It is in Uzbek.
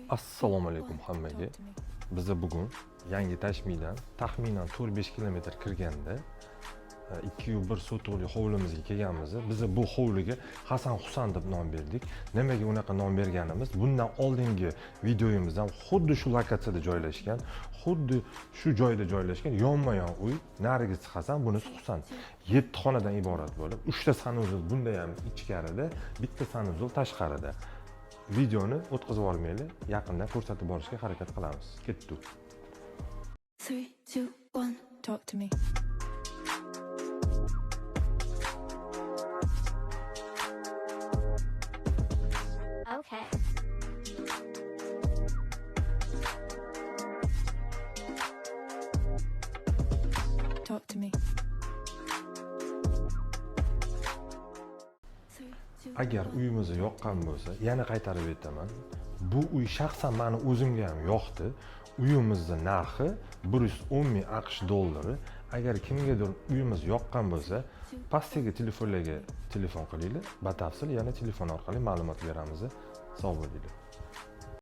Assalomu alaykum hammaga. Biz bugun yangi Tashmidan taxminan 4-5 kilometr kirganda 2,1 sotixli hovlimizga kelganmiz. Biz bu hovliga Hasan Husan deb nom berdik. Nimaga unaqa nom berganimiz? Bundan oldingi videoyimizdan xuddi shu lokatsiyada joylashgan, xuddi shu joyda joylashgan yonma-yon uy. Narigisi Hasan, bunisi Husan. 7 xonadan iborat bo'lib, 3 ta sanuzul bunda ham ichkarida, bitta sanuzul tashqarida. Videoni o'tkazib olmaylik, yaqindan ko'rsatib borishga harakat qilamiz. Ketdik. 3, 2, 1, talk to me. Okay. Talk to me. Agar uyimizni yoqqan bo'lsa, yana qaytarib aytaman. Bu uy shaxsan meni o'zimga ham yoqdi. Uyimizning narxi 110 ming AQSh dollari. Agar kimgadir uyimiz yoqqan bo'lsa, pastdagi telefonlarga telefon qilinglar. Batafsil yana telefon orqali ma'lumot beramiz. Sog' bo'linglar.